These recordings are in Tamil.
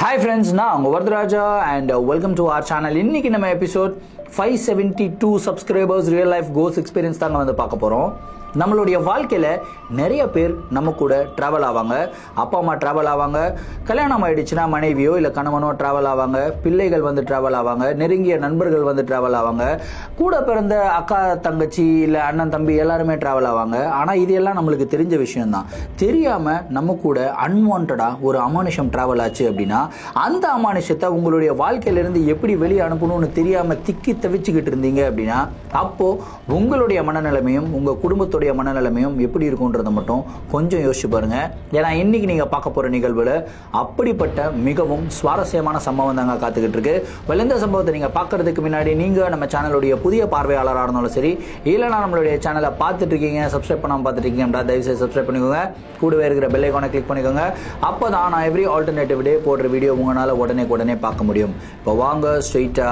Hi friends, நான் Varadaraja and welcome to our channel. இன்னைக்கு நம்ம episode 572 subscribers real life goals experience தாங்க வந்து பார்க்க போறோம். நம்மளுடைய வாழ்க்கையில நிறைய பேர் நம்ம கூட டிராவல் ஆவாங்க. அப்பா அம்மா டிராவல் ஆவாங்க, கல்யாணம் ஆயிடுச்சுன்னா மனைவியோ இல்லை கணவனோ டிராவல் ஆவாங்க, பிள்ளைகள் வந்து டிராவல் ஆவாங்க, நெருங்கிய நண்பர்கள் வந்து டிராவல் ஆவாங்க, கூட பிறந்த அக்கா தங்கச்சி இல்லை அண்ணன் தம்பி எல்லாருமே டிராவல் ஆவாங்க. ஆனால் இது எல்லாம் நம்மளுக்கு தெரிஞ்ச விஷயம்தான். தெரியாம நம்ம கூட அன்வான்டா ஒரு அமானுஷம் டிராவல் ஆச்சு அப்படின்னா அந்த அமானுஷத்தை உங்களுடைய வாழ்க்கையிலிருந்து எப்படி வெளியே அனுப்பணும்னு தெரியாம திக்கி தவிச்சுக்கிட்டு இருந்தீங்க அப்படின்னா அப்போ உங்களுடைய மனநிலைமையும் உங்க குடும்பத்தோட மனநிலைமையும் எப்படி இருக்கும்ன்றதை மட்டும் கொஞ்சம் யோசிச்சு பாருங்க. ஏன்னா இன்னைக்கு நீங்க பார்க்க போற நிகழ்வுல அப்படிப்பட்ட மிகவும் சுவாரஸ்யமான சம்பவம் தாங்க காத்துக்கிட்டு இருக்கு. இந்த சம்பவத்தை நீங்க பார்க்கறதுக்கு முன்னாடி நீங்க நம்ம சேனலுடைய புதிய பார்வையாளராக இருந்தாலும் சரி, இல்லைனா நம்மளுடைய சேனலை பார்த்துட்டு இருக்கீங்க சப்ஸ்கிரைப் பண்ணாம பார்த்துட்டு இருக்கீங்க, தயவுசெய்து சப்ஸ்கிரைப் பண்ணிக்கோங்க. கூடவே இருக்கிற பெல் ஐகானை கிளிக் பண்ணிக்கோங்க. அப்பதான் நான் எவ்ரி ஆல்டர்னேட்டிவ் டே போடுற வீடியோ உங்களால உடனே பார்க்க முடியும். இப்போ வாங்க ஸ்ட்ரெயிட்டா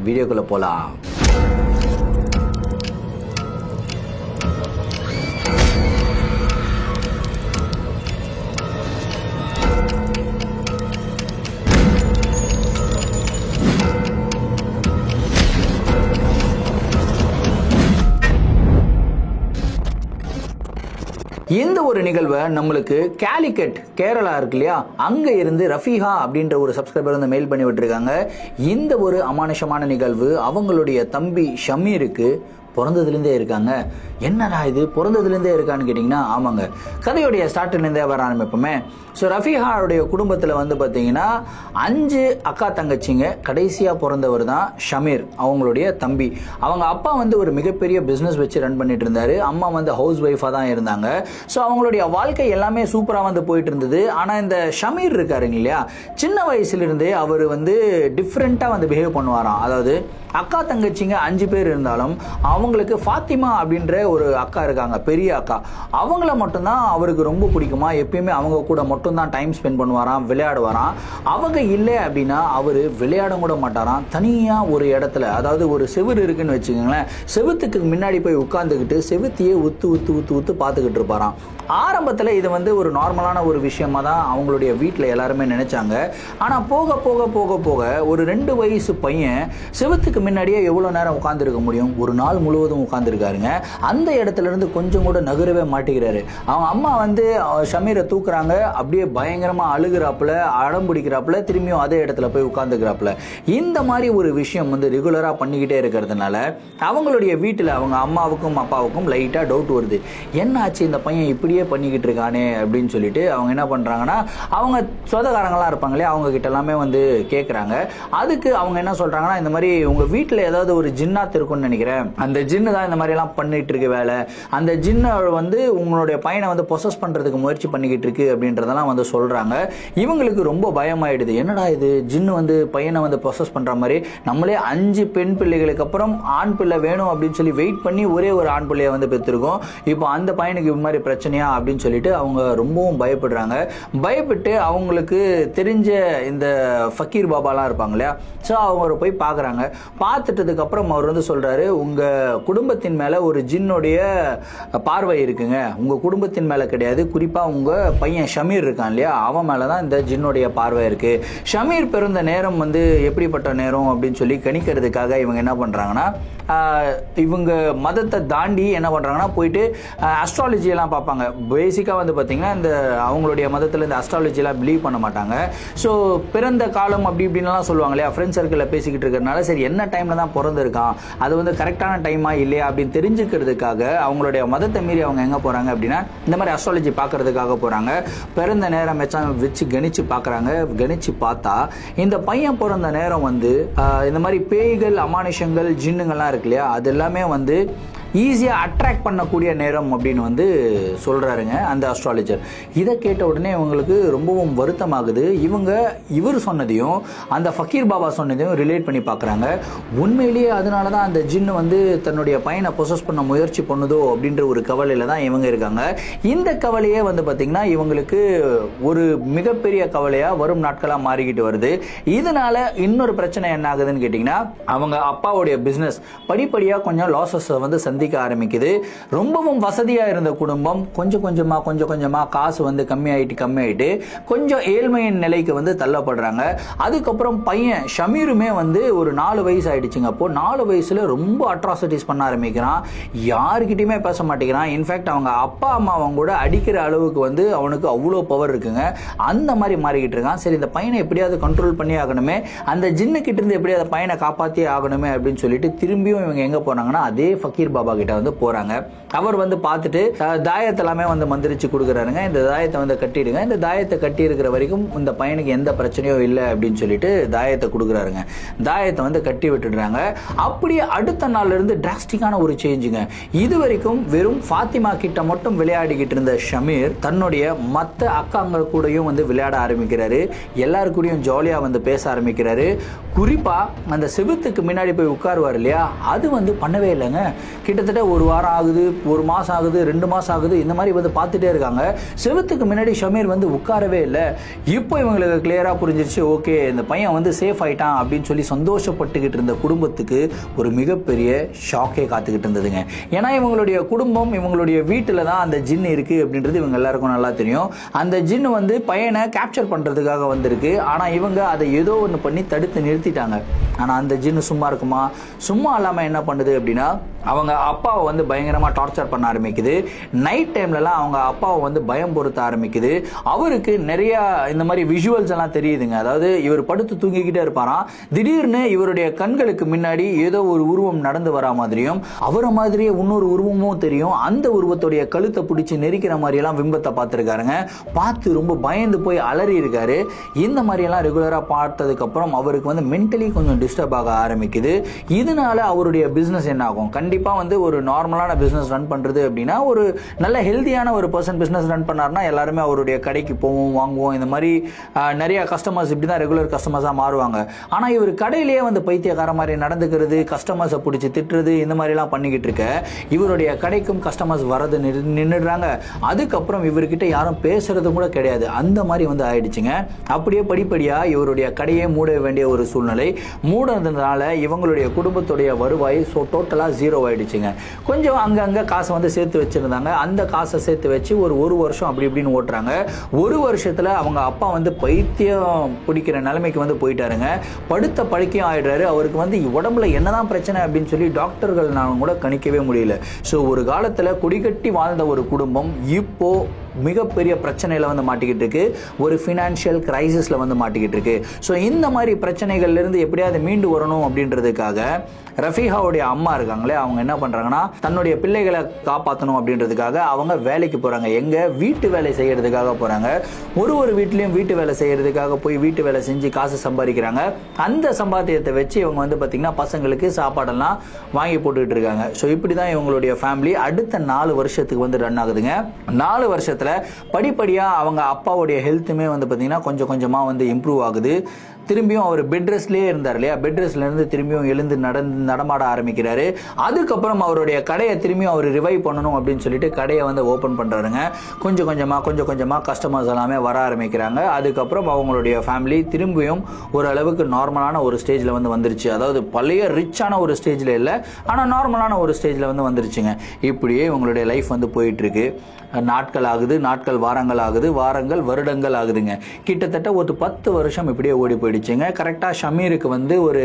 வீடியோக்குள்ள போலாம். இந்த ஒரு நிகழ்வை நம்மளுக்கு கேலிக்கட் கேரளா இருக்கு இல்லையா, அங்க இருந்து ரஃபீஹா அப்படின்ற ஒரு சப்ஸ்கிரைபர் வந்து மெயில் பண்ணி விட்டுருக்காங்க. இந்த ஒரு அமானுஷமான நிகழ்வு அவங்களுடைய தம்பி ஷமீருக்கு பிறந்ததுலேருந்தே இருக்காங்க. என்னடா இது பிறந்ததுலேருந்தே இருக்கான்னு கேட்டிங்கன்னா, ஆமாங்க, கதையுடைய ஸ்டார்ட்லேருந்தே வர ஆரம்பிப்போமே. ஸோ ரஃபீஹாவுடைய குடும்பத்தில் வந்து பார்த்தீங்கன்னா 5 அக்கா தங்கச்சிங்க, கடைசியாக பிறந்தவர் தான் ஷமீர், அவங்களுடைய தம்பி. அவங்க அப்பா வந்து ஒரு மிகப்பெரிய பிஸ்னஸ் வச்சு ரன் பண்ணிட்டு இருந்தாரு, அம்மா வந்து ஹவுஸ் ஒய்ஃபாக தான் இருந்தாங்க. ஸோ அவங்களுடைய வாழ்க்கை எல்லாமே சூப்பராக வந்து போயிட்டு இருந்தது. ஆனால் இந்த ஷமீர் இருக்காருங்க இல்லையா, சின்ன வயசுலேருந்தே அவர் வந்து டிஃப்ரெண்ட்டாக வந்து பிஹேவ் பண்ணுவாராம். அதாவது அக்கா தங்கச்சிங்க 5 பேர் இருந்தாலும் அவங்களுக்கு ஃபாத்திமா அப்படின்ற ஒரு அக்கா இருக்காங்க, பெரிய அக்கா. அவங்கள மட்டும்தான் அவருக்கு ரொம்ப பிடிக்குமா, எப்பயுமே அவங்க கூட மட்டும்தான் டைம் ஸ்பெண்ட் பண்ணுவாராம், விளையாடுவாராம். அவங்க இல்லை அப்படின்னா அவர் விளையாட கூட மாட்டாராம். தனியாக ஒரு இடத்துல, அதாவது ஒரு செவுரு இருக்குன்னு வச்சுக்கோங்களேன், செவுத்துக்கு முன்னாடி போய் உட்காந்துக்கிட்டு செவுத்தையே உத்து பார்த்துக்கிட்டு இருப்பாராம். ஆரம்பத்தில் இது வந்து ஒரு நார்மலான ஒரு விஷயமா தான் அவங்களுடைய வீட்டில் எல்லாருமே நினைச்சாங்க. ஆனால் போக போக போக போக ஒரு 2 வயசு பையன் செவுத்துக்கு முன்னாடியே எவ்வளோ நேரம் உட்காந்துருக்க முடியும், ஒரு நாள் முழுவதும் உட்காந்துருக்காருங்க. அந்த இடத்துல இருந்து கொஞ்சம் கூட நகரவே மாட்டேங்கிறாரு. அவங்க அம்மா வந்து ஷமீரை தூக்குறாங்க, அப்படியே பயங்கரமா அழுகிறாப்புல, அடம் பிடிக்கிறாப்புல, திரும்பியும் அதே இடத்துல போய் உட்காந்துக்கிறாப்புல. இந்த மாதிரி ஒரு விஷயம் வந்து ரெகுலரா பண்ணிக்கிட்டே இருக்கிறதுனால அவங்களுடைய வீட்டில் அவங்க அம்மாவுக்கும் அப்பாவுக்கும் லைட்டா டவுட் வருது. என்ன ஆச்சு இந்த பையன் இப்படியே பண்ணிக்கிட்டு இருக்கானே அப்படின்னு சொல்லிட்டு அவங்க என்ன பண்றாங்கன்னா, அவங்க சொந்தக்காரங்களாம் இருப்பாங்களே அவங்க கிட்ட எல்லாமே வந்து கேட்கறாங்க. அதுக்கு அவங்க என்ன சொல்றாங்கன்னா, இந்த மாதிரி உங்க வீட்டில் ஏதாவது ஒரு ஜின்னாத் இருக்கும்னு நினைக்கிறேன், அந்த ஜின்னு தான் இந்த மாதிரி எல்லாம் பண்ணிட்டு இருக்கு வேலை, அந்த ஜின்னை வந்து உங்களுடைய பையனை வந்து பொசஸ் பண்றதுக்கு முயற்சி பண்ணிக்கிட்டு இருக்கு அப்படின்றதெல்லாம் வந்து சொல்றாங்க. இவங்களுக்கு ரொம்ப பயமாயிடுது. என்னடா இது, ஜின்னு வந்து பையனை வந்து பொசஸ் பண்ற மாதிரி, நம்மளே 5 பெண் பிள்ளைகளுக்கு அப்புறம் ஆண் பிள்ளை வேணும் அப்படின்னு சொல்லி வெயிட் பண்ணி ஒரே ஒரு ஆண் பிள்ளையை வந்து பெற்றிருக்கோம், இப்போ அந்த பையனுக்கு இது மாதிரி பிரச்சனையா அப்படின்னு சொல்லிட்டு அவங்க ரொம்பவும் பயப்படுறாங்க. பயப்பட்டு அவங்களுக்கு தெரிஞ்ச இந்த ஃபக்கீர் பாபாலாம் இருப்பாங்க இல்லையா, ஸோ அவங்க போய் பார்க்குறாங்க. பார்த்துட்டதுக்கு அப்புறம் அவர் வந்து சொல்றாரு, உங்க குடும்பத்தின் மேல ஒரு ஜின்னுடைய பார்வை இருக்குங்க, உங்க குடும்பத்தின் மேல கிடையாது, குறிப்பா உங்க பையன் ஷமீர் இருக்கான் இல்லையா, அவன் மேலதான் இந்த ஜின்னுடைய பார்வை இருக்கு. ஷமீர் பிறந்த நேரம் வந்து எப்படிப்பட்ட நேரம் அப்படின்னு சொல்லி கணிக்கிறதுக்காக இவங்க என்ன பண்றாங்கன்னா, இவங்க மதத்தை தாண்டி என்ன பண்றாங்கன்னா போயிட்டு அஸ்ட்ராலஜி எல்லாம் பார்ப்பாங்க. பேசிக்கா வந்து பாத்தீங்கன்னா இந்த அவங்களுடைய மதத்துல இந்த அஸ்ட்ராலஜி எல்லாம் பிலீவ் பண்ண மாட்டாங்க. ஸோ பிறந்த காலம் அப்படி இப்படின்லாம் சொல்லுவாங்க இல்லையா, ஃப்ரெண்ட் சர்க்கிளில் பேசிக்கிட்டு இருக்கிறதுனால சரி என்ன டைம்ல தான் பிறந்திருக்கான், அது வந்து கரெக்டான டைமா இல்லையா அப்படின்னு தெரிஞ்சுக்கிறதுக்காக அவங்களுடைய மதத்தை மீறி அவங்க எங்க போறாங்க அப்படின்னா இந்த மாதிரி அஸ்ட்ராலஜி பார்க்கறதுக்காக போறாங்க. பிறந்த நேரம் வச்சு கணிச்சு பார்க்கறாங்க. கணிச்சு பார்த்தா இந்த பையன் பிறந்த நேரம் வந்து இந்த மாதிரி பேய்கள், அமானுஷங்கள், ஜின்னுங்கள்லாம் இருக்கு இல்லையா, அது எல்லாமே வந்து ஈஸியா அட்ராக்ட் பண்ணக்கூடிய நேரம் அப்படின்னு வந்து சொல்றாருங்க அந்த அஸ்ட்ராலஜர். இதை கேட்ட உடனே இவங்களுக்கு ரொம்பவும் வருத்தமாகுது. இவர் சொன்னதையும் அந்த ஃபக்கீர் பாபா சொன்னதையும் ரிலேட் பண்ணி பார்க்குறாங்க. உண்மையிலேயே அதனாலதான் அந்த ஜின்னு வந்து தன்னுடைய பையனை பொசஸ் பண்ண முயற்சி பண்ணுதோ அப்படின்ற ஒரு கவலையில தான் இவங்க இருக்காங்க. இந்த கவலையே வந்து பாத்தீங்கன்னா இவங்களுக்கு ஒரு மிகப்பெரிய கவலையா வரும் நாட்களா மாறிக்கிட்டு வருது. இதனால இன்னொரு பிரச்சனை என்ன ஆகுதுன்னு கேட்டீங்கன்னா, அவங்க அப்பாவுடைய பிசினஸ் படிப்படியா கொஞ்சம் லாசஸ் வந்து சந்திக்க ஆரம்பிக்குது. ரொம்பவும் வசதியா இருந்த குடும்பம் கொஞ்சம் கொஞ்சமா காசு வந்து கம்மியாயிட்டு கொஞ்சம் ஏழ்மையின் நிலைக்கு வந்து தள்ளப்படுறாங்க. அதுக்கப்புறம் பையன் ஷமீருமே வந்து ஒரு 4 வயசு ஆயிடுச்சுங்க. அப்போ 4 வயசுல ரொம்ப அட்ராசிட்டிஸ் பண்ண ஆரம்பிக்கிறான். யாருக்கிட்டையுமே பேச மாட்டேங்கிறான். இன்ஃபேக்ட் அவங்க அப்பா அம்மாவும் கூட அடிக்கிற அளவுக்கு வந்து அவனுக்கு அவ்வளோ பவர் இருக்குங்க. அந்த மாதிரி மாறிக்கிட்டு இருக்கான். சரி, இந்த பையனை எப்படியாவது கண்ட்ரோல் பண்ணி ஆகணுமே, அந்த ஜின்னு கிட்ட இருந்து எப்படியாவது பையனை காப்பாற்றி ஆகணுமே அப்படின்னு சொல்லிட்டு திரும்பியும் இவங்க எங்க போனாங்கன்னா அதே ஃபக்கீர் பாபா கிட்ட வந்து போறாங்க. அவர் வந்து பார்த்துட்டு தாயத்தை எல்லாமே வந்து மந்திரிச்சு கொடுக்குறாருங்க. இந்த தாயத்தை வந்து கட்டிடுங்க, இந்த தாயத்தை கட்டி இருக்கிற வரைக்கும் இந்த பையனுக்கு எந்த பிரச்சனையும் இல்லை அப்படின்னு சொல்லிட்டு தாயத்தை கொடுக்குறாருங்க. தாயத்தை வந்து கட்டி விட்டுடுறாங்க. அப்படியே அடுத்த நாள்ல இருந்து டிராஸ்டிக்கான ஒரு சேஞ்சுங்க. இது வரைக்கும் வெறும் ஃபாத்திமா கிட்ட மட்டும் விளையாடிக்கிட்டு இருந்த ஷமீர் தன்னுடைய மற்ற அக்காங்க கூடயும் வந்து விளையாட ஆரம்பிக்கிறாரு. எல்லாரு கூடயும் ஜாலியா வந்து பேச ஆரம்பிக்கிறாரு. குறிப்பா அந்த செவுத்துக்கு முன்னாடி போய் உட்காருவார் இல்லையா, அது வந்து பண்ணவே இல்லைங்க. கிட்டத்தட்ட ஒரு வாரம் ஆகுது, ஒரு மாசம் ஆகுது, 2 மாசம் ஆகுது, இந்த மாதிரி வந்து பார்த்துட்டே இருக்காங்க. செவுத்துக்கு முன்னாடி ஷமீர் வந்து உட்காரவே இல்லை. இப்போ இவங்களுக்கு கிளியரா புரிஞ்சிருச்சு, ஓகே இந்த பையன் வந்து சேஃப் ஆயிட்டான் அப்படின்னு சொல்லி சந்தோஷப்பட்டுக்கிட்டு இருந்த குடும்பத்துக்கு ஒரு மிகப்பெரிய ஷாக்கே காத்துக்கிட்டு இருந்ததுங்க. ஏன்னா இவங்களுடைய குடும்பம், இவங்களுடைய வீட்டில் தான் அந்த ஜின் இருக்கு அப்படின்றது இவங்க எல்லாருக்கும் நல்லா தெரியும். அந்த ஜின் வந்து பையனை கேப்சர் பண்றதுக்காக வந்திருக்கு. ஆனா இவங்க அதை ஏதோ ஒன்று பண்ணி தடுத்து நிறுத்திட்டாங்க. ஆனா அந்த ஜின் சும்மா இருக்குமா? சும்மா இல்லாம என்ன பண்ணுது அப்படின்னா அவங்க அப்பாவை வந்து பயங்கரமா டார்ச்சர் பண்ண ஆரம்பிக்குது. நைட் டைம்லலாம் அவங்க அப்பாவை வந்து பயம் பொறுத்த ஆரம்பிக்குது. அவருக்கு நிறைய இந்த மாதிரி விஷுவல்ஸ் எல்லாம் தெரியுதுங்க. அதாவது இவர் படுத்து தூங்கிக்கிட்டே இருப்பாராம். திடீர்னு இவருடைய கண்களுக்கு முன்னாடி ஏதோ ஒரு உருவம் நடந்து வரா மாதிரியும் அவரை மாதிரியே இன்னொரு உருவமும் தெரியும். அந்த உருவத்துடைய கழுத்தை பிடிச்சி நெரிக்கிற மாதிரி எல்லாம் பிம்பத்தை பார்த்துருக்காருங்க. பார்த்து ரொம்ப பயந்து போய் அலறி இருக்காரு. இந்த மாதிரி எல்லாம் ரெகுலரா பார்த்ததுக்கு அப்புறம் அவருக்கு வந்து மென்டலி கொஞ்சம் டிஸ்டர்ப் ஆக ஆரம்பிக்குது. இதனால அவருடைய பிசினஸ் என்ன ஆகும்? கண்டிப்பா வந்து ஒரு நார்மலான பிசினஸ் ரன் பண்றது அப்படின்னா ஒரு நல்ல ஹெல்தியான ஒரு பர்சன் பிசினஸ் ரன் பண்ணாருன்னா எல்லாருமே அவருடைய கடைக்கு போவோம், வாங்குவோம். இந்த மாதிரி நிறைய கஸ்டமர்ஸ் இப்படிதான் ரெகுலர் கஸ்டமர்ஸா மாறுவாங்க. ஆனா இவர் கடையிலேயே வந்து பைத்தியக்கார மாதிரி நடந்துக்கிறது, கஸ்டமர்ஸை பிடிச்சி திட்டுறது, இந்த மாதிரி எல்லாம் பண்ணிக்கிட்டு இருக்க இவருடைய கடைக்கும் கஸ்டமர்ஸ் வரது நின்றுடுறாங்க. அதுக்கப்புறம் இவர்கிட்ட யாரும் பேசுறது கூட கிடையாது. அந்த மாதிரி வந்து ஆயிடுச்சுங்க. அப்படியே படிப்படியா இவருடைய கடையே மூட வேண்டிய ஒரு சூழ்நிலை. மூடுறதுனால இவங்களுடைய குடும்பத்துடைய வருவாய் டோட்டலா 0 ஆயிடுச்சுங்க. கொஞ்சம் அங்கங்க காசை வந்து சேர்த்து வச்சிருந்தாங்க. அந்த காசை சேர்த்து வச்சு ஒரு வருஷம் அப்படி இப்படின்னு ஓட்டுறாங்க. ஒரு வருஷத்துல அவங்க அப்பா வந்து பைத்தியம் பிடிக்கிற நிலைமைக்கு வந்து போயிட்டாருங்க. படுத்த படுக்கையும் ஆயிடுறாரு. அவருக்கு வந்து உடம்புல என்னதான் பிரச்சனை அப்படின்னு சொல்லி டாக்டர்கள் நான் கூட கணிக்கவே முடியல. ஸோ ஒரு காலத்துல குடிகட்டி வாழ்ந்த ஒரு குடும்பம் இப்போ மிகப்பெரிய பிரச்சனையில வந்து மாட்டிக்கிட்டு இருக்கு. ஒரு ஃபினான்ஷியல் கிரைசிஸ்ல வந்து மாட்டிக்கிட்டு இருக்கு. ஸோ இந்த மாதிரி பிரச்சனைகள்ல இருந்து எப்படியாவது மீண்டு வரணும் அப்படின்றதுக்காக ரஃபீஹாவுடைய அம்மா இருக்காங்களே, அவங்க என்ன பண்றாங்கன்னா தன்னுடைய பிள்ளைகளை காப்பாற்றணும் அப்படின்றதுக்காக அவங்க வேலைக்கு போறாங்க. எங்க? வீட்டு வேலை செய்யறதுக்காக போறாங்க. ஒரு வீட்லயும் வீட்டு வேலை செய்யறதுக்காக போய் வீட்டு வேலை செஞ்சு காசு சம்பாதிக்கிறாங்க. அந்த சம்பாத்தியத்தை வச்சு இவங்க வந்து பாத்தீங்கன்னா பசங்களுக்கு சாப்பாடெல்லாம் வாங்கி போட்டுக்கிட்டு இருக்காங்க. ஸோ இப்படிதான் இவங்களுடைய ஃபேமிலி அடுத்த 4 வருஷத்துக்கு வந்து ரன் ஆகுதுங்க. 4 வருஷத்துல படிப்படியா அவங்க அப்பாவுடைய ஹெல்த்துமே வந்து பாத்தீங்கன்னா கொஞ்சம் கொஞ்சமா வந்து இம்ப்ரூவ் ஆகுது. திரும்பியும் அவர் பெட் ரெஸ்ட்லயே இருந்தார் இல்லையா, பெட் ரெஸ்ட்ல இருந்து திரும்பியும் எழுந்து நடமாட ஆரம்பிக்கிறாரு. அதுக்கப்புறம் அவருடைய கடையை திரும்பியும் அவர் ரிவைவ் பண்ணணும் அப்படின்னு சொல்லிட்டு கடையை வந்து ஓபன் பண்றாருங்க. கொஞ்சம் கொஞ்சமா கஸ்டமர்ஸ் எல்லாமே வர ஆரம்பிக்கிறாங்க. அதுக்கப்புறம் அவங்களுடைய ஃபேமிலி திரும்பியும் ஓரளவுக்கு நார்மலான ஒரு ஸ்டேஜ்ல வந்து வந்துருச்சு. அதாவது பழைய ரிச்சான ஒரு ஸ்டேஜ்ல இல்லை, ஆனா நார்மலான ஒரு ஸ்டேஜ்ல வந்து வந்துருச்சுங்க. இப்படியே இவங்களுடைய லைஃப் வந்து போயிட்டு இருக்கு. நாட்கள் ஆகுது, நாட்கள் வாரங்கள் ஆகுது, வாரங்கள் வருடங்கள் ஆகுதுங்க. கிட்டத்தட்ட ஒரு 10 வருஷம் இப்படியே ஓடி போயிடுச்சுங்க. கரெக்டா ஷமீருக்கு வந்து ஒரு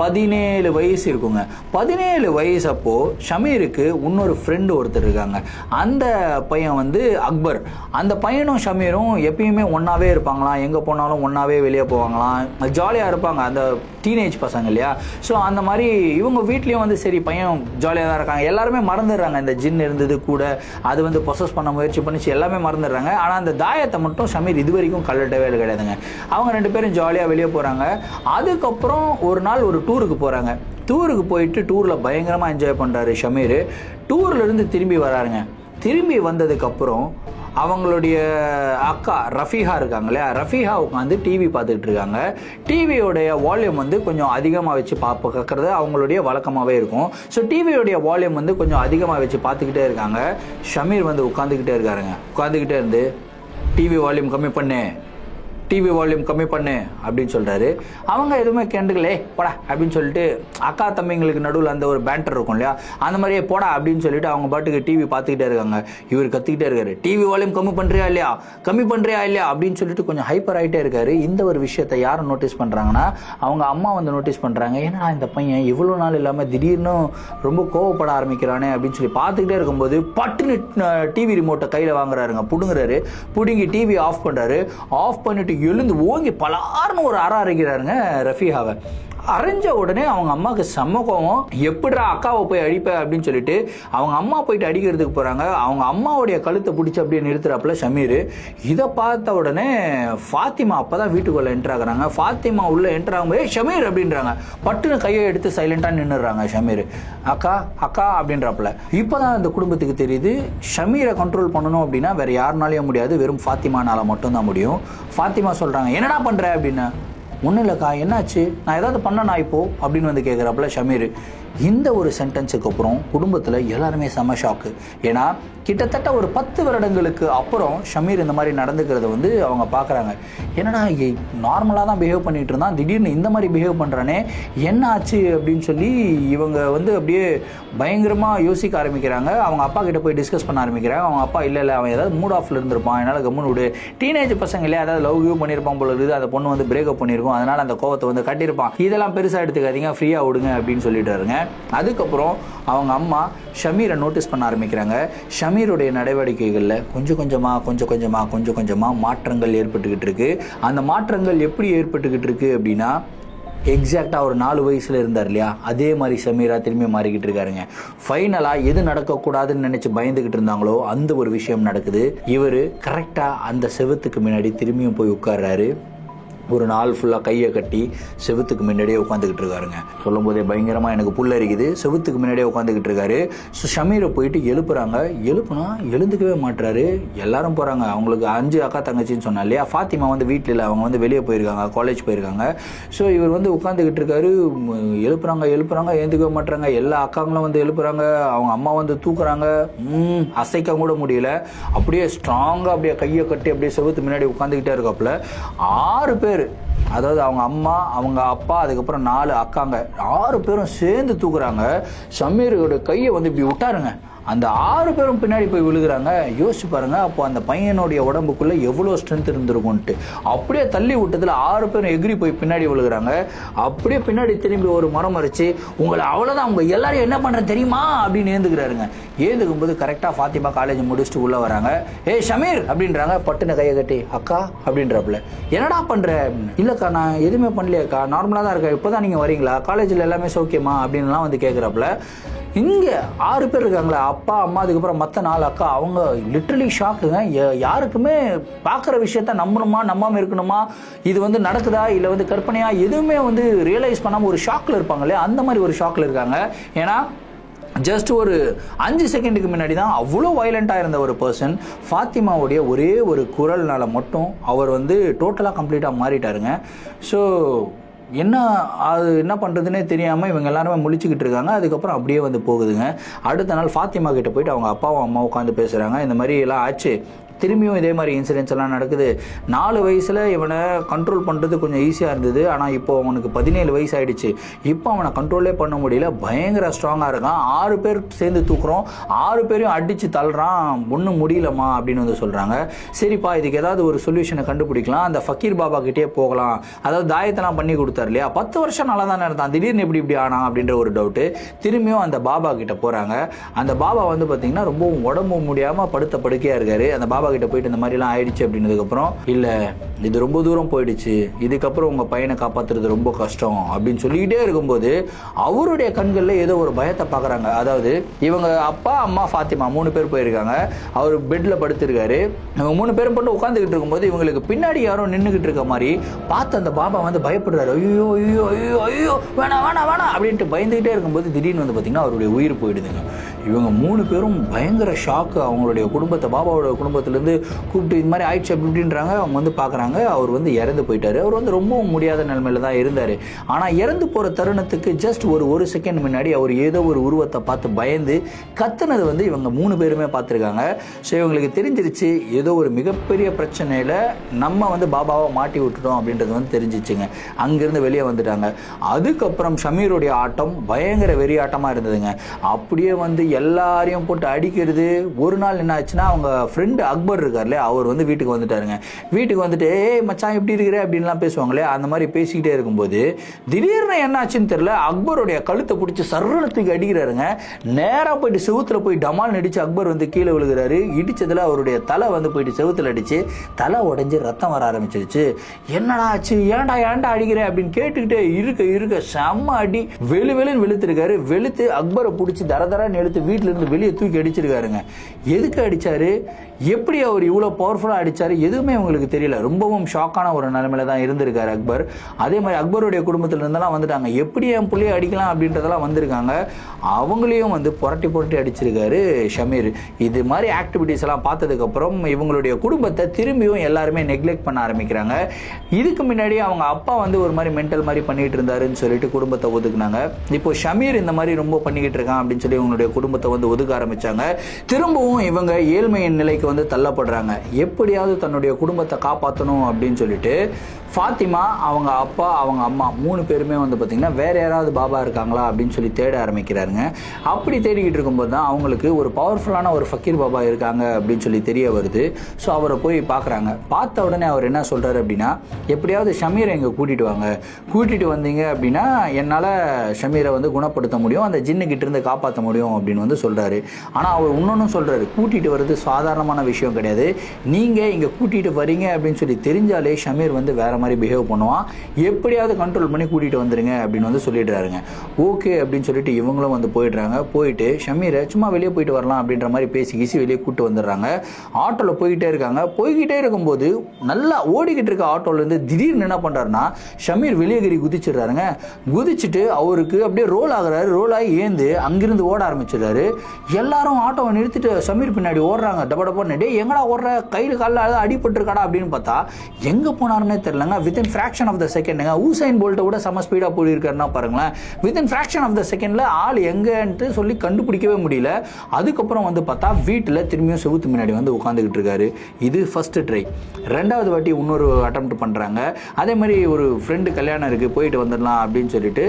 17 வயசு இருக்குங்க. 17 வயசு அப்போ ஷமீருக்கு இன்னொரு ஃப்ரெண்டு ஒருத்தர் இருக்காங்க. அந்த பையன் வந்து அக்பர். அந்த பையனும் ஷமீரும் எப்பயுமே ஒன்னாவே இருப்பாங்களாம். எங்க போனாலும் ஒன்னாவே வெளியே போவாங்களாம். ஜாலியா இருப்பாங்க அந்த டீனேஜ் பசங்க இல்லையா. ஸோ அந்த மாதிரி இவங்க வீட்லயும் வந்து சரி பையன் ஜாலியாக தான் இருக்காங்க. எல்லாருமே மறந்துடுறாங்க இந்த ஜின் இருந்தது கூட, அது வந்து பொசஸ் பண்ண முயற்சி பண்ணிச்சு, எல்லாமே மறந்துடுறாங்க. ஆனால் அந்த தாயத்தை மட்டும் ஷமீர் இது வரைக்கும் கல்லட்டவே கிடையாதுங்க. அவங்க 2 பேரும் ஜாலியாக வெளியே போகிறாங்க. அதுக்கப்புறம் ஒரு நாள் ஒரு டூருக்கு போகிறாங்க. டூருக்கு போயிட்டு டூரில் பயங்கரமாக என்ஜாய் பண்ணுறாரு ஷமீர். டூர்ல இருந்து திரும்பி வராருங்க. திரும்பி வந்ததுக்கப்புறம் அவங்களுடைய அக்கா ரஃபீஹா இருக்காங்களே, ரஃபீஹா உட்காந்து டிவி பார்த்துக்கிட்டு இருக்காங்க. டிவியோடைய வால்யூம் வந்து கொஞ்சம் அதிகமாக வச்சு கேட்கறது அவங்களுடைய வழக்கமாகவே இருக்கும். ஸோ டிவியோடைய வால்யூம் வந்து கொஞ்சம் அதிகமாக வச்சு பார்த்துக்கிட்டே இருக்காங்க. ஷமீர் வந்து உட்காந்துக்கிட்டே இருக்காருங்க. உட்காந்துக்கிட்டே இருந்து டிவி வால்யூம் கம்மி பண்ணு டிவி வால்யூம் கம்மி பண்ணு அப்படின்னு சொல்றாரு. அவங்க எதுவுமே கேண்டுகளே போடா அப்படின்னு சொல்லிட்டு அக்கா தம்பிங்களுக்கு நடுவில் அந்த ஒரு பேண்டர் இருக்கும் இல்லையா, அந்த மாதிரியே போடா அப்படின்னு சொல்லிட்டு அவங்க பாட்டுக்கு டிவி பார்த்துக்கிட்டே இருக்காங்க. இவர் கத்திக்கிட்டே இருக்காரு, டிவி வால்யூம் கம்மி பண்றியா இல்லையா அப்படின்னு சொல்லிட்டு கொஞ்சம் ஹைப்பர் ஆகிட்டே இருக்காரு. இந்த ஒரு விஷயத்தை யாரும் நோட்டீஸ் பண்றாங்கன்னா அவங்க அம்மா வந்து நோட்டீஸ் பண்றாங்க. ஏன்னா இந்த பையன் இவ்வளவு நாள் இல்லாம திடீர்னு ரொம்ப கோவப்பட ஆரம்பிக்கிறானே அப்படின்னு சொல்லி பார்த்துக்கிட்டே இருக்கும்போது பட்டுன்னு டிவி ரிமோட்டை கையில வாங்குறாருங்க, புடுங்குறாரு. புடுங்கி டிவி ஆஃப் பண்றாரு. ஆஃப் பண்ணிட்டு எழுந்து ஓங்கி பலார்னு ஒரு அரைக்கிறாருங்க ரஃபீஹாவை. அரைஞ்ச உடனே அவங்க அம்மாவுக்கு செம்ம கோவம். எப்படிடா அக்காவை போய் அடிப்ப அப்படின்னு சொல்லிட்டு அவங்க அம்மா போயிட்டு அடிக்கிறதுக்கு போறாங்க. அவங்க அம்மாவுடைய கழுத்தை பிடிச்சி அப்படியே நிறுத்துறாப்புல ஷமீர். இதை பார்த்த உடனே ஃபாத்திமா அப்பதான் வீட்டுக்குள்ள என்டர் ஆகுறாங்க. ஃபாத்திமா உள்ள என்டர் ஆகும்போது ஷமீர் அப்படின்றாங்க. பட்டுன்னு கையை எடுத்து சைலண்டா நின்னுறாங்க ஷமீர். அக்கா அக்கா அப்படின்றப்பல இப்பதான் இந்த குடும்பத்துக்கு தெரியுது ஷமீரை கண்ட்ரோல் பண்ணணும் அப்படின்னா வேற யாருனாலையும் முடியாது, வெறும் ஃபாத்திமானால மட்டும்தான் முடியும். ஃபாத்திமா சொல்றாங்க, என்னடா பண்ற அப்படின்னு. ஒன்றும் இல்லைக்கா, என்னாச்சு, நான் ஏதாவது பண்ணனா இப்போ அப்படின்னு வந்து கேட்குறாப்புல ஷமீர். இந்த ஒரு சென்டென்ஸுக்கு அப்புறம் குடும்பத்தில் எல்லாருமே செம ஷாக்கு. ஏன்னா கிட்டத்தட்ட ஒரு 10 வருடங்களுக்கு அப்புறம் ஷமீர் இந்த மாதிரி நடந்துக்கிறத வந்து அவங்க பார்க்குறாங்க. என்னடா நார்மலாக தான் பிஹேவ் பண்ணிட்டு இருந்தான், திடீர்னு இந்த மாதிரி பிஹேவ் பண்ணுறானே, என்ன ஆச்சு அப்படின்னு சொல்லி இவங்க வந்து அப்படியே பயங்கரமாக யோசிக்க ஆரம்பிக்கிறாங்க. அவங்க அப்பா கிட்ட போய் டிஸ்கஸ் பண்ண ஆரம்பிக்கிறாங்க. அவங்க அப்பா இல்லை அவன் ஏதாவது மூட் ஆஃப்ல இருந்திருப்பான், என்னால் கம்முன்னு விடு, டீனேஜ் பசங்க இல்லையா, அதாவது லவ் யூ பண்ணியிருப்பான் போல இருக்குது, அந்த பொண்ணு வந்து பிரேக்கப் பண்ணியிருக்கும், அதனால அந்த கோவத்தை வந்து கட்டியிருப்பான், இதெல்லாம் பெருசாக எடுத்துக்காதீங்க, ஃப்ரீயாக விடுங்க அப்படின்னு சொல்லிட்டு இருங்க. அதுக்கப்புறம் அவங்க அம்மா ஷமீரை நோட்டீஸ் பண்ண ஆரம்பிக்கிறாங்க. ஷமீருடைய நடவடிக்கைகளில் கொஞ்சம் கொஞ்சமாக மாற்றங்கள் ஏற்பட்டுக்கிட்டு இருக்கு. அந்த மாற்றங்கள் எப்படி ஏற்பட்டுக்கிட்டு இருக்கு அப்படின்னா, எக்ஸாக்டாக ஒரு 4 வயசுல இருந்தார் இல்லையா, அதே மாதிரி ஷமீரா திரும்பி மாறிக்கிட்டு இருக்காருங்க. ஃபைனலாக எது நடக்கக்கூடாதுன்னு நினச்சி பயந்துக்கிட்டு இருந்தாங்களோ அந்த ஒரு விஷயம் நடக்குது. இவர் கரெக்டாக அந்த செவத்துக்கு முன்னாடி திரும்பியும் போய் உட்கார்றாரு. ஒரு நாள் ஃபுல்லாக கையை கட்டி செவுத்துக்கு முன்னாடியே உட்காந்துக்கிட்டு இருக்காருங்க. சொல்லும் போதே பயங்கரமாக எனக்கு புல்லரிக்குது. செவுத்துக்கு முன்னாடியே உட்காந்துக்கிட்டு இருக்காரு. ஸோ ஷமீரை போயிட்டு எழுப்புறாங்க. எழுப்புனா எழுந்துக்கவே மாட்டுறாரு. எல்லாரும் போகிறாங்க. அவங்களுக்கு 5 அக்கா தங்கச்சின்னு சொன்னா இல்லையா, ஃபாத்திமா வந்து வீட்டில் இல்லை, அவங்க வந்து வெளியே போயிருக்காங்க, காலேஜ் போயிருக்காங்க. ஸோ இவர் வந்து உட்காந்துக்கிட்டு இருக்காரு. எழுப்புறாங்க எழுந்துக்கவே மாட்டுறாங்க. எல்லா அக்காங்களும் வந்து எழுப்புறாங்க. அவங்க அம்மா வந்து தூக்குறாங்க. அசைக்க கூட முடியல. அப்படியே ஸ்ட்ராங்காக அப்படியே கையை கட்டி அப்படியே செவுத்து முன்னாடி உட்காந்துக்கிட்டே இருக்காப்புல. 6 பேர், அதாவது அவங்க அம்மா, அவங்க அப்பா, அதுக்கப்புறம் 4 அக்காங்க, 6 பேரும் சேர்ந்து தூக்குறாங்க. ஷமீரோட கையை வந்து இப்படி விட்டாருங்க. அந்த 6 பேரும் பின்னாடி போய் விழுகிறாங்க. யோசிச்சு பாருங்க, அப்போ அந்த பையனுடைய உடம்புக்குள்ள எவ்வளோ ஸ்ட்ரென்த் இருந்திருக்கும்ட்டு. அப்படியே தள்ளி விட்டதுல 6 பேரும் எகிரி போய் பின்னாடி விழுகிறாங்க. அப்படியே பின்னாடி திரும்பி ஒரு மரம் மறைச்சு, உங்களை அவ்வளோதான், அவங்க எல்லாரும் என்ன பண்ற தெரியுமா அப்படின்னு ஏந்துக்கிறாருங்க. ஏந்துக்கும் போது கரெக்டாக ஃபாத்திமா காலேஜ் முடிச்சுட்டு உள்ள வராங்க. ஏய் ஷமீர் அப்படின்றாங்க. பட்டுன கையை கட்டி அக்கா அப்படின்றப்பல, என்னடா பண்ற? இல்லக்கா நான் எதுவுமே பண்ணலையாக்கா, நார்மலாக தான் இருக்கா, இப்போதான் நீங்க வரீங்களா, காலேஜில் எல்லாமே சௌக்கியமா அப்படின்லாம் வந்து கேட்குறாப்புல. இங்க 6 பேர் இருக்காங்களா, அப்பா அம்மா அதுக்கப்புறம் மற்ற 4 அக்கா, அவங்க லிட்டரலி ஷாக்குங்க. யாருக்குமே பார்க்குற விஷயத்த நம்பணுமா நம்பாம இருக்கணுமா, இது வந்து நடக்குதா இல்லை வந்து கற்பனையா, எதுவுமே வந்து ரியலைஸ் பண்ணாமல் ஒரு ஷாக்கில் இருப்பாங்களே, அந்த மாதிரி ஒரு ஷாக்கில் இருக்காங்க. ஏன்னா ஜஸ்ட் ஒரு 5 செகண்டுக்கு முன்னாடி தான் அவ்வளோ வயலண்டாக இருந்த ஒரு பர்சன் ஃபாத்திமாவுடைய ஒரே ஒரு குரல்னால மட்டும் அவர் வந்து டோட்டலாக கம்ப்ளீட்டாக மாறிட்டாருங்க. ஸோ என்ன பண்ணுறதுனே தெரியாமல் இவங்க எல்லாருமே முழிச்சுக்கிட்டு இருக்காங்க. அதுக்கப்புறம் அப்படியே வந்து போகுதுங்க. அடுத்த நாள் ஃபாத்திமா கிட்ட போயிட்டு அவங்க அப்பாவும் அம்மா உட்காந்து பேசுகிறாங்க. இந்த மாதிரி எல்லாம் ஆச்சு, திரும்பியும் இதே மாதிரி இன்சிடென்ட்ஸ் எல்லாம் நடக்குது. 4 வயசில் இவனை கண்ட்ரோல் பண்ணுறது கொஞ்சம் ஈஸியாக இருந்தது. ஆனால் இப்போ அவனுக்கு 17 வயசு ஆயிடுச்சு. இப்போ அவனை கண்ட்ரோலே பண்ண முடியல, பயங்கர ஸ்ட்ராங்காக இருக்கான். 6 பேர் சேர்ந்து தூக்குறோம், 6 பேரையும் அடித்து தள்ளுறான், ஒன்றும் முடியலம்மா அப்படின்னு வந்து சொல்கிறாங்க. சரிப்பா, இதுக்கு ஏதாவது ஒரு சொல்யூஷனை கண்டுபிடிக்கலாம், அந்த ஃபக்கீர் பாபா கிட்டே போகலாம். அதாவது தாயத்தெல்லாம் பண்ணி கொடுத்தாரு இல்லையா, 10 வருஷம் நல்லா தானே இருந்தான், திடீர்னு இப்படி ஆனா அப்படின்ற ஒரு டவுட்டு. திரும்பியும் அந்த பாபா கிட்ட போகிறாங்க. அந்த பாபா வந்து பார்த்தீங்கன்னா ரொம்ப உடம்பு முடியாமல் படுத்த படுக்கையாக இருக்காரு. அந்த பாபா கிட்ட போயிட்டு இந்த மாதிரிலாம் ஆயிடுச்சு அப்படின்னதுக்கப்புறம், இல்லை இது ரொம்ப தூரம் போயிடுச்சு, இதுக்கப்புறம் உங்கள் பையனை காப்பாற்றுறது ரொம்ப கஷ்டம் அப்படின்னு சொல்லிக்கிட்டே இருக்கும்போது அவருடைய கண்களில் ஏதோ ஒரு பயத்தை பார்க்குறாங்க. அதாவது இவங்க அப்பா அம்மா ஃபாத்திமா 3 பேர் போயிருக்காங்க. அவர் பெட்டில் படுத்திருக்காரு. இவங்க 3 பேரும் போட்டு உட்காந்துக்கிட்டு இருக்கும்போது இவங்களுக்கு பின்னாடி யாரோ நின்றுக்கிட்டு இருக்க மாதிரி பார்த்து அந்த பாபா வந்து பயப்படுறாரு. ஐயோ ஐயோ ஐயோ ஐயோ வேணாம் வேணாம் வேணாம் அப்படின்ட்டு பயந்துகிட்டே இருக்கும்போது திடீர்னு வந்து பார்த்தீங்கன்னா அவருடைய உயிர் போயிடுதுங்க. இவங்க 3 பேரும் பயங்கர ஷாக்கு. அவங்களுடைய குடும்பத்தை, பாபாவோட குடும்பத்திலேருந்து கூப்பிட்டு இது மாதிரி ஆயிடுச்சு அப்படி இப்படின்றாங்க. அவங்க வந்து பார்க்குறாங்க, அவர் வந்து இறந்து போயிட்டார். அவர் வந்து ரொம்பவும் முடியாத நிலைமையில தான் இருந்தார். ஆனால் இறந்து போகிற தருணத்துக்கு ஜஸ்ட் ஒரு செகண்ட் முன்னாடி அவர் ஏதோ ஒரு உருவத்தை பார்த்து பயந்து கத்துனது வந்து இவங்க 3 பேருமே பார்த்துருக்காங்க. ஸோ இவங்களுக்கு தெரிஞ்சிருச்சு ஏதோ ஒரு மிகப்பெரிய பிரச்சனையில் நம்ம வந்து பாபாவை மாட்டி விட்டுட்டோம் அப்படின்றது வந்து தெரிஞ்சிச்சுங்க. அங்கேருந்து வெளியே வந்துட்டாங்க. அதுக்கப்புறம் ஷமீருடைய ஆட்டம் பயங்கர வெறியாட்டமாக இருந்ததுங்க. அப்படியே வந்து எல்லாரையும் போட்டு அடிக்கிறது. ஒரு நாள் என்ன ஆச்சுன்னா, அவங்க ஃப்ரெண்டு அக்பர் இருக்கார்ல, அவர் வந்து வீட்டுக்கு வந்துட்டாருங்க. வீட்டுக்கு வந்துட்டு ஏய் மச்சான் எப்படி இருக்கிற அப்படின்லாம் பேசுவாங்களே, அந்த மாதிரி பேசிக்கிட்டே இருக்கும்போது திடீர்னு என்ன ஆச்சுன்னு தெரியல, அக்பருடைய கழுத்தை பிடிச்சி சரணத்துக்கு அடிக்கிறாருங்க. நேராக போயிட்டு செவுத்துல போய் டமால் நடிச்சு அக்பர் வந்து கீழே விழுகிறாரு. இடிச்சதுல அவருடைய தலை வந்து போயிட்டு செவுத்துல அடிச்சு தலை உடைஞ்சு ரத்தம் வர ஆரம்பிச்சிருச்சு. என்னடா ஆச்சு, ஏன்டா அடிக்கிற அப்படின்னு கேட்டுக்கிட்டே இருக்க செம்ம அடி. வெளுன்னு வெளுத்திருக்காரு. வெளுத்து அக்பரை பிடிச்சி தரதரான்னு எடுத்து வீட்டில இருந்து வெளியே தூக்கி அடிச்சிருக்காருங்க. எதுக்கு அடிச்சாரு, எப்படி அவர் இவ்வளோ பவர்ஃபுல்லாக அடித்தார், எதுவுமே உங்களுக்கு தெரியல. ரொம்பவும் ஷாக்கான ஒரு நிலைமையில தான் இருந்திருக்காரு அக்பர். அதே மாதிரி அக்பருடைய குடும்பத்தில் இருந்தெல்லாம் வந்துட்டாங்க. எப்படி என் பிள்ளையை அடிக்கலாம் அப்படின்றதெல்லாம் வந்திருக்காங்க. அவங்களையும் வந்து புரட்டி அடிச்சிருக்காரு ஷமீர். இது மாதிரி ஆக்டிவிட்டிஸ் எல்லாம் பார்த்ததுக்கப்புறம் இவங்களுடைய குடும்பத்தை திரும்பியும் எல்லாருமே நெக்லெக்ட் பண்ண ஆரம்பிக்கிறாங்க. இதுக்கு முன்னாடி அவங்க அப்பா வந்து ஒரு மாதிரி மென்டல் மாதிரி பண்ணிட்டு இருந்தாருன்னு சொல்லிட்டு குடும்பத்தை ஒதுக்குனாங்க. இப்போ ஷமீர் இந்த மாதிரி ரொம்ப பண்ணிக்கிட்டு இருக்கான் அப்படின்னு சொல்லி இவங்களுடைய குடும்பத்தை வந்து ஒதுக்க ஆரம்பிச்சாங்க. திரும்பவும் இவங்க ஏழ்மையின் நிலைக்கு வந்து தள்ளப்படுறாங்க. எப்படியாவது தன்னுடைய குடும்பத்தை காப்பாற்றணும் அப்படின்னு சொல்லிட்டு ஃபாத்திமா, அவங்க அப்பா, அவங்க அம்மா 3 பேருமே வந்து பார்த்தீங்கன்னா வேற யாராவது பாபா இருக்காங்களா அப்படின்னு சொல்லி தேட ஆரம்பிக்கிறாருங்க. அப்படி தேடிக்கிட்டு இருக்கும்போது தான் அவங்களுக்கு ஒரு பவர்ஃபுல்லான ஒரு ஃபக்கீர் பாபா இருக்காங்க அப்படின்னு சொல்லி தெரிய வருது. ஸோ அவரை போய் பார்க்குறாங்க. பார்த்த உடனே அவர் என்ன சொல்கிறாரு அப்படின்னா, எப்படியாவது ஷமீரை இங்கே கூட்டிகிட்டு வாங்க, கூட்டிகிட்டு வந்தீங்க அப்படின்னா என்னால் ஷமீரை வந்து குணப்படுத்த முடியும், அந்த ஜின்னுக்கிட்ட இருந்து காப்பாற்ற முடியும் அப்படின்னு வந்து சொல்கிறாரு. ஆனால் அவர் இன்னொன்னும் சொல்கிறாரு, கூட்டிகிட்டு வர்றது சாதாரணமான விஷயம் கிடையாது, நீங்கள் இங்கே கூட்டிகிட்டு வரீங்க அப்படின்னு சொல்லி தெரிஞ்சாலே ஷமீர் வந்து வேற மாதிரி பிஹேவ் பண்ணுவான், எப்படியாவது கண்ட்ரோல் பண்ணி கூட்டிகிட்டு வந்துருங்க அப்படின்னு வந்து சொல்லிடுறாருங்க. ஓகே அப்படின்னு சொல்லிட்டு இவங்களும் வந்து போயிடுறாங்க. போயிட்டு ஷமீரை சும்மா வெளியே போயிட்டு வரலாம் அப்படின்ற மாதிரி பேசி வெளியே கூப்பிட்டு வந்துடுறாங்க. ஆட்டோவில் போய்கிட்டே இருக்காங்க. போய்கிட்டே இருக்கும்போது நல்லா ஓடிக்கிட்டு இருக்க ஆட்டோலேருந்து திடீர்னு என்ன பண்ணுறாருன்னா, ஷமீர் வெளியே குதிச்சிடுறாருங்க. குதிச்சுட்டு அவருக்கு அப்படியே ரோல் ஆகுறாரு. ரோல் ஆகி ஏந்து அங்கிருந்து ஓட ஆரம்பிச்சிடுறாரு. எல்லாரும் ஆட்டோவை நிறுத்திட்டு ஷமீர் பின்னாடி ஓடுறாங்க. டபடப்பன்னு, டே எங்கடா ஓடுற, கையில் காலில் அடிபட்டுருக்காடா அப்படின்னு பார்த்தா எங்கே போனாருன்னே தெரியலங்க. வித்தின் ஃபிராக்ஷன் ஆஃப் த செகண்டுங்க, ஊசைன் போல்ட்டை விட செம ஸ்பீடாக போயிருக்காருன்னா பாருங்களேன். வித்தின் ஃபிராக்ஷன் ஆஃப் த செகண்டில் ஆள் எங்கன்ட்டு சொல்லி கண்டுபிடிக்கவே முடியல. அதுக்கப்புறம் வந்து பார்த்தா வீட்டில் திரும்பியும் செவுத்து முன்னாடி வந்து உட்காந்துக்கிட்டு இருக்காரு. இது ஃபர்ஸ்ட் ட்ரை. 2வது வாட்டி இன்னொரு அட்டெம்ப்ட் பண்ணுறாங்க. அதே மாதிரி ஒரு ஃப்ரெண்டு கல்யாணம் இருக்குது, போயிட்டு வந்துடலாம் அப்படின்னு சொல்லிட்டு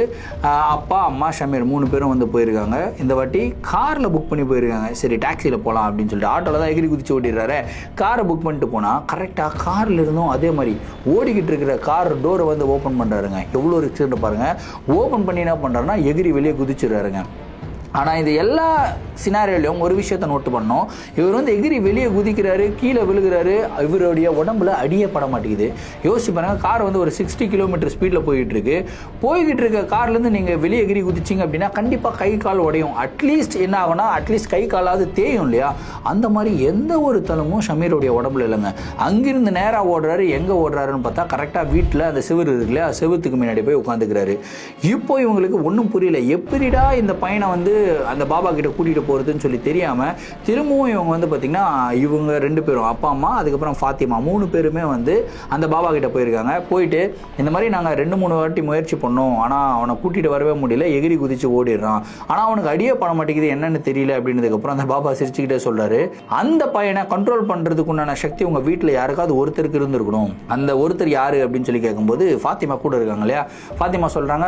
அப்பா, அம்மா, ஷமீர் 3 பேரும் வந்து போயிருக்காங்க. இந்த வாட்டி காரில் புக் பண்ணி போயிருக்காங்க. சரி டாக்ஸியில் போகலாம் அப்படின்னு சொல்லிட்டு ஆட்டோவில் தான் எகிரி குதிச்சு ஓட்டிடுறாரு. காரை புக் பண்ணிட்டு போனால் கரெக்டாக காரில் இருந்தும் அதே மாதிரி ஓடிக்கிட்டு இருக்கிற கார் டோரை வந்து ஓப்பன் பண்ணுறாருங்க. எவ்வளோ ரிஸ்க்னு பாருங்கள். ஓப்பன் பண்ணி என்ன பண்ணுறாருன்னா எகிரி வெளியே குதிச்சிடுறாருங்க. ஆனால் இந்த எல்லா சினாரியோலையும் ஒரு விஷயத்தை நோட்டு பண்ணோம். இவர் வந்து எகிரி வெளியே குதிக்கிறாரு, கீழே விழுகிறாரு, இவருடைய உடம்புல அடியே பட மாட்டேங்குது. யோசிச்சு பாருங்க, கார் வந்து ஒரு 60 கிலோமீட்டர் ஸ்பீடில் போய்கிட்டு இருக்க கார்லேருந்து நீங்கள் வெளியே எகிரி குதிச்சிங்க அப்படின்னா கண்டிப்பாக கை கால் உடையும். அட்லீஸ்ட் என்ன ஆகும்னா, அட்லீஸ்ட் கை காலாவது தேயும் இல்லையா? அந்த மாதிரி எந்த ஒரு தளமும் ஷமீருடைய உடம்புல இல்லைங்க. அங்கிருந்து நேராக ஓடுறாரு. எங்கே ஓடுறாருன்னு பார்த்தா கரெக்டாக வீட்டில் அந்த செவுரு இருக்கு இல்லையா, செவுத்துக்கு முன்னாடி போய் உட்காந்துக்கிறாரு. இப்போ இவங்களுக்கு ஒன்றும் புரியல, எப்படிடா இந்த பையனை வந்து அந்த பாபா கிட்ட கூட்டிகிட்டு போகிறதுன்னு சொல்லி தெரியாமல் திரும்பவும் இவங்க வந்து பார்த்திங்கன்னா இவங்க 2 பேரும், அப்பா அம்மா அதுக்கப்புறம் ஃபாத்திமா 3 பேருமே வந்து அந்த பாபா கிட்ட போயிருக்காங்க. போயிட்டு இந்த மாதிரி நாங்கள் 2-3 வாட்டி முயற்சி பண்ணோம், ஆனால் அவனை கூட்டிகிட்டு வரவே முடியல, எகிரி குதிச்சு ஓடிடுறான், ஆனால் அவனுக்கு அடியே பண்ண மாட்டேங்குது, என்னன்னு தெரியல அப்படின்றதுக்கப்புறம் அந்த பாபா சிரிச்சுக்கிட்டே சொல்கிறாரு, அந்த பையனை கண்ட்ரோல் பண்ணுறதுக்கு உண்டான சக்தி உங்கள் வீட்டில் யாருக்காவது ஒருத்தருக்கு இருந்திருக்கணும். அந்த ஒருத்தர் யார் அப்படின்னு சொல்லி கேட்கும்போது ஃபாத்திமா கூட இருக்காங்க இல்லையா, ஃபாத்திமா சொல்கிறாங்க,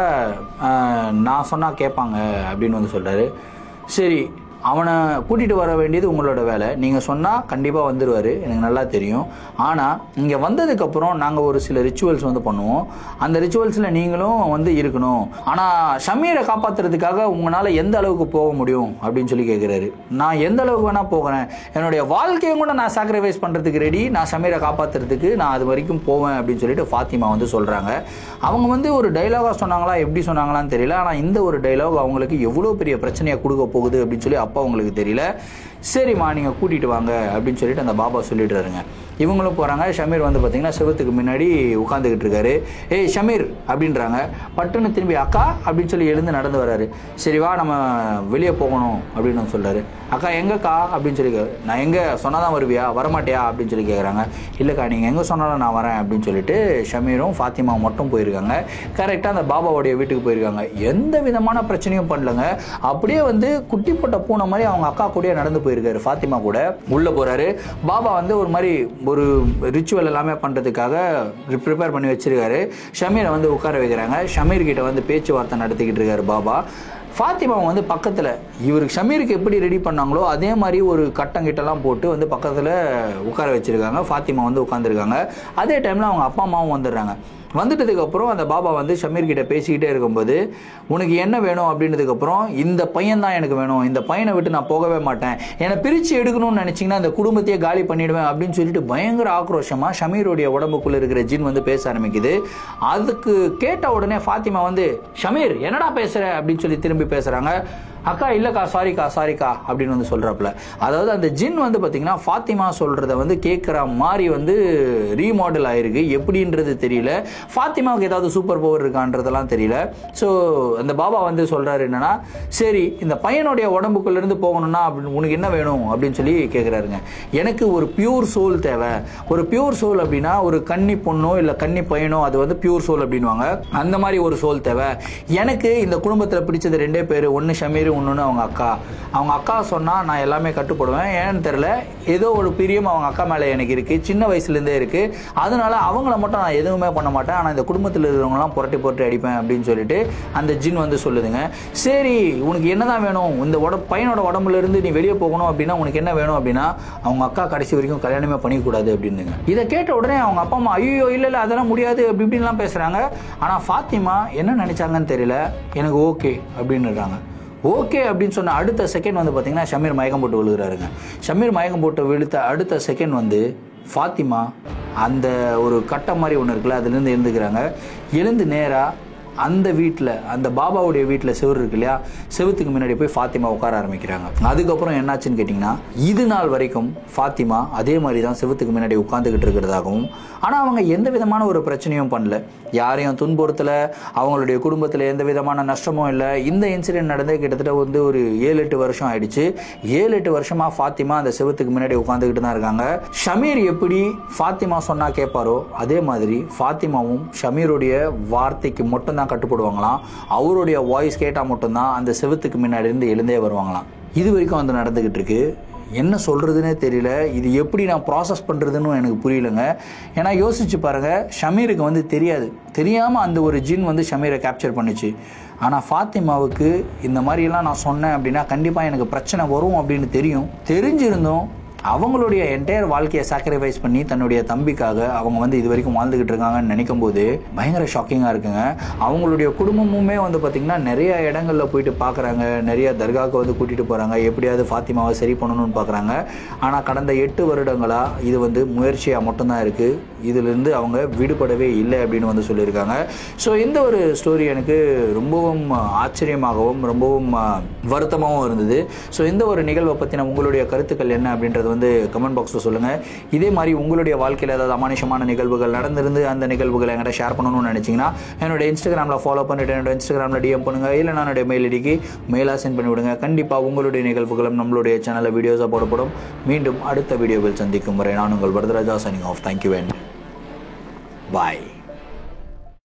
நான் சொன்னால் கேட்பாங்க அப்படின்னு வந்து சொல்கிறாரு. சரி, அவனை கூட்டிகிட்டு வர வேண்டியது உங்களோட வேலை, நீங்கள் சொன்னால் கண்டிப்பாக வந்துடுவார், எனக்கு நல்லா தெரியும். ஆனால் இங்கே வந்ததுக்கப்புறம் நாங்கள் ஒரு சில ரிச்சுவல்ஸ் வந்து பண்ணுவோம், அந்த ரிச்சுவல்ஸில் நீங்களும் வந்து இருக்கணும். ஆனால் ஷமீரை காப்பாற்றுறதுக்காக உங்களால் எந்த அளவுக்கு போக முடியும் அப்படின்னு சொல்லி கேட்குறாரு. நான் எந்த அளவுக்கு வேணால் போகிறேன், என்னுடைய வாழ்க்கையும் கூட நான் சாக்ரிஃபைஸ் பண்ணுறதுக்கு ரெடி, நான் ஷமீரை காப்பாற்றுறதுக்கு நான் அது வரைக்கும் போவேன் அப்படின்னு சொல்லிட்டு ஃபாத்திமா வந்து சொல்கிறாங்க. அவங்க வந்து ஒரு டைலாகாக சொன்னாங்களா எப்படி சொன்னாங்களான்னு தெரியல, ஆனால் இந்த ஒரு டைலாக் அவங்களுக்கு எவ்வளோ பெரிய பிரச்சனையை கொடுக்க போகுது அப்படின்னு சொல்லி அப்பா அவங்களுக்கு தெரியல. சரிம்மா நீங்கள் கூட்டிகிட்டு வாங்க அப்படின்னு சொல்லிட்டு அந்த பாபா சொல்லிடுறாருங்க. இவங்களும் போகிறாங்க. ஷமீர் வந்து பார்த்தீங்கன்னா செவத்துக்கு முன்னாடி உட்காந்துக்கிட்டு இருக்காரு. ஏய் ஷமீர் அப்படின்றாங்க. பட்டுன்னு திரும்பி அக்கா அப்படின்னு சொல்லி எழுந்து நடந்து வர்றாரு. சரி வா நம்ம வெளியே போகணும் அப்படின்னு சொல்கிறாரு. அக்கா எங்கக்கா அப்படின்னு சொல்லி, நான் எங்கே சொன்னால் தான் வருவியா, வரமாட்டியா அப்படின்னு சொல்லி கேட்குறாங்க. இல்லைக்கா நீங்கள் எங்கே சொன்னாலும் நான் வரேன் அப்படின்னு சொல்லிட்டு ஷமீரும் ஃபாத்திமாவும் மட்டும் போயிருக்காங்க. கரெக்டாக அந்த பாபாவுடைய வீட்டுக்கு போயிருக்காங்க. எந்த விதமான பிரச்சனையும் பண்ணலங்க. அப்படியே வந்து குட்டி போட்ட பூனை மாதிரி அவங்க அக்கா கூடயே நடந்து போயிருக்காரு. ஃபாத்திமா கூட உள்ளே போகிறாரு. பாபா வந்து ஒரு மாதிரி ஒரு ரிச்சுவல் எல்லாமே பண்ணுறதுக்காக ப்ரிப்பேர் பண்ணி வச்சிருக்காரு. ஷமீரை வந்து உட்கார வைக்கிறாங்க. ஷமீர் கிட்ட வந்து பேச்சுவார்த்தை நடத்திக்கிட்டு இருக்காரு பாபா. ஃபாத்திமா வந்து பக்கத்தில் இவருக்கு ஷமீருக்கு எப்படி ரெடி பண்ணாங்களோ அதே மாதிரி ஒரு கட்டங்கிட்டெல்லாம் போட்டு வந்து பக்கத்தில் உட்கார வச்சுருக்காங்க. ஃபாத்திமா வந்து உட்காந்துருக்காங்க. அதே டைமில் அவங்க அப்பா அம்மாவும் வந்துடுறாங்க. வந்துட்டதுக்கப்புறம் அந்த பாபா வந்து ஷமீர் கிட்ட பேசிக்கிட்டே இருக்கும்போது, உனக்கு என்ன வேணும் அப்படின்றதுக்கப்புறம், இந்த பையன் தான் எனக்கு வேணும், இந்த பையனை விட்டு நான் போகவே மாட்டேன், என்னை பிரித்து எடுக்கணும்னு நினச்சிங்கன்னா அந்த குடும்பத்தையே காலி பண்ணிவிடுவேன் அப்படின்னு சொல்லிட்டு பயங்கர ஆக்ரோஷமாக ஷமீருடைய உடம்புக்குள்ளே இருக்கிற ஜின் வந்து பேச ஆரம்பிக்குது. அதுக்கு கேட்ட உடனே ஃபாத்திமா வந்து, ஷமீர் என்னடா பேசுகிற அப்படின்னு சொல்லி திரும்பி பேசுகிறாங்க. அக்கா இல்லைக்கா சாரிக்கா அப்படின்னு வந்து சொல்கிறாப்புல. அதாவது அந்த ஜின் வந்து பார்த்தீங்கன்னா ஃபாத்திமா சொல்கிறத வந்து கேட்குற மாதிரி வந்து ரீமாடல் ஆயிருக்கு. எப்படின்றது தெரியல. ஃபாத்திமாவுக்கு ஏதாவது சூப்பர் பவர் இருக்கான்றதெல்லாம் தெரியல. ஸோ அந்த பாபா வந்து சொல்கிறாரு என்னன்னா, சரி இந்த பையனுடைய உடம்புக்குள்ளேருந்து போகணும்னா அப்படின்னு உனக்கு என்ன வேணும் அப்படின்னு சொல்லி கேட்குறாருங்க. எனக்கு ஒரு பியூர் சோல் தேவை. ஒரு பியூர் சோல் அப்படின்னா ஒரு கன்னி பொண்ணோ இல்லை கன்னி பையனோ அது வந்து பியூர் சோல் அப்படின்வாங்க. அந்த மாதிரி ஒரு சோல் தேவை. எனக்கு இந்த குடும்பத்தில் பிடிச்சது ரெண்டே பேர், ஒன்று ஷமீர், ஒன்று அவங்க அக்கா. அவங்க அக்கா சொன்னால் நான் எல்லாமே கட்டுப்படுவேன். ஏன்னு தெரில, ஏதோ ஒரு பிரியம் அவங்க அக்கா மேலே எனக்கு இருக்குது, சின்ன வயசுலேருந்தே இருக்குது. அதனால அவங்கள மட்டும் நான் எதுவுமே பண்ண மாட்டேன், ஆனால் இந்த குடும்பத்தில் இருக்கிறவங்களாம் புரட்டி அடிப்பேன் அப்படின்னு சொல்லிட்டு அந்த ஜின் வந்து சொல்லுதுங்க. சரி உனக்கு என்ன தான் வேணும், இந்த பையனோட உடம்புலேருந்து நீ வெளியே போகணும் அப்படின்னா உனக்கு என்ன வேணும் அப்படின்னா, அவங்க அக்கா கடைசி வரைக்கும் கல்யாணமே பண்ணிக்கூடாது அப்படின்னுங்க. இதை கேட்ட உடனே அவங்க அப்பா அம்மா ஐயோ இல்லை அதெல்லாம் முடியாது அப்படி இப்படின்லாம் பேசுகிறாங்க. ஆனால் ஃபாத்திமா என்ன நினச்சாங்கன்னு தெரியல, எனக்கு ஓகே அப்படின்னுறாங்க. ஓகே அப்படின்னு சொன்ன அடுத்த செகண்ட் வந்து பார்த்தீங்கன்னா ஷமீர் மயக்கம் போட்டு விழுகிறாருங்க. ஷமீர் மயக்கம் போட்டு விழுத்த அடுத்த செகண்ட் வந்து ஃபாத்திமா அந்த ஒரு கட்டம் மாதிரி ஒன்று இருக்குல்ல, அதுலேருந்து எழுந்துக்கிறாங்க. எழுந்து நேராக அந்த வீட்டில், அந்த பாபாவுடைய வீட்டில் செவுரு இருக்கு இல்லையா, செவுத்துக்கு முன்னாடி போய் ஃபாத்திமா உட்கார ஆரம்பிக்கிறாங்க. அதுக்கப்புறம் என்னாச்சுன்னு கேட்டிங்கன்னா, இது நாள் வரைக்கும் ஃபாத்திமா அதே மாதிரி தான் செவுத்துக்கு முன்னாடி உட்காந்துக்கிட்டு இருக்கிறதாகவும், ஆனால் அவங்க எந்த விதமான ஒரு பிரச்சனையும் பண்ணல, யாரையும் துன்புறுத்தலை, அவங்களுடைய குடும்பத்தில் எந்த விதமான நஷ்டமும் இல்லை. இந்த இன்சிடென்ட் நடந்து கிட்டத்தட்ட வந்து ஒரு 7-8 வருஷம் ஆயிடுச்சு. 7-8 வருஷமாக ஃபாத்திமா அந்த செவுத்துக்கு முன்னாடி உட்காந்துக்கிட்டு தான் இருக்காங்க. ஷமீர் எப்படி ஃபாத்திமா சொன்னால் கேட்பாரோ அதே மாதிரி ஃபாத்திமாவும் ஷமீருடைய வார்த்தைக்கு மட்டும்தான் கட்டுப்படுவாங்களாம். அவருடைய வாய்ஸ் கேட்டால் மட்டும்தான் அந்த செவுத்துக்கு முன்னாடி இருந்து எழுந்தே வருவாங்களாம். இது வரைக்கும் வந்து நடந்துக்கிட்டு இருக்கு. என்ன சொல்கிறதுனே தெரியல. இது எப்படி நான் ப்ராசஸ் பண்ணுறதுன்னு எனக்கு புரியலைங்க. ஏன்னா யோசிச்சு பாருங்கள், ஷமீருக்கு வந்து தெரியாமல் அந்த ஒரு ஜின் வந்து ஷமீரை கேப்சர் பண்ணிச்சு. ஆனால் ஃபாத்திமாவுக்கு இந்த மாதிரியெல்லாம் நான் சொன்னேன் அப்படின்னா கண்டிப்பாக எனக்கு பிரச்சனை வரும் அப்படின்னு தெரிஞ்சிருந்தோம் அவங்களுடைய என்டையர் வாழ்க்கையை சாக்ரிஃபைஸ் பண்ணி தன்னுடைய தம்பிக்காக அவங்க வந்து இது வரைக்கும் வாழ்ந்துக்கிட்டு இருக்காங்கன்னு நினைக்கும் போது பயங்கர ஷாக்கிங்காக இருக்குங்க. அவங்களுடைய குடும்பமுமே வந்து பார்த்திங்கன்னா நிறைய இடங்களில் போயிட்டு பார்க்குறாங்க, நிறைய தர்காவுக்கு வந்து கூட்டிகிட்டு போகிறாங்க, எப்படியாவது ஃபாத்திமாவை சரி பண்ணணும்னு பார்க்குறாங்க. ஆனால் கடந்த 8 வருடங்களாக இது வந்து முயற்சியாக மட்டும்தான் இருக்குது. இதிலிருந்து அவங்க விடுபடவே இல்லை அப்படின்னு வந்து சொல்லியிருக்காங்க. ஸோ இந்த ஒரு ஸ்டோரி எனக்கு ரொம்பவும் ஆச்சரியமாகவும் ரொம்பவும் வருத்தமாகவும் இருந்தது. ஸோ இந்த ஒரு நிகழ்வை பற்றின உங்களுடைய கருத்துக்கள் என்ன அப்படின்றது வந்து கமெண்ட் பாக்ஸில் சொல்லுங்கள். இதே மாதிரி உங்களுடைய வாழ்க்கையில் ஏதாவது அமானுஷமான நிகழ்வுகள் நடந்திருந்து அந்த நிகழ்வுகளை என்கிட்ட ஷேர் பண்ணணும்னு நினச்சிங்கன்னா என்னோட இன்ஸ்டாகிராமில் ஃபாலோ பண்ணிவிட்டு என்னோட இன்ஸ்டாகிராமில் டிஎம் பண்ணுங்கள், இல்லை நான் என்னுடைய மெயில் ஐடிக்கு மெயிலாக சென்ட் பண்ணிவிடுங்க. கண்டிப்பாக உங்களுடைய நிகழ்வுகளும் நம்மளுடைய சேனலில் வீடியோஸாக போடப்படும். மீண்டும் அடுத்த வீடியோவில் சந்திக்கும் வரை நான் உங்கள் Varadaraja signing off. Thank you and bye.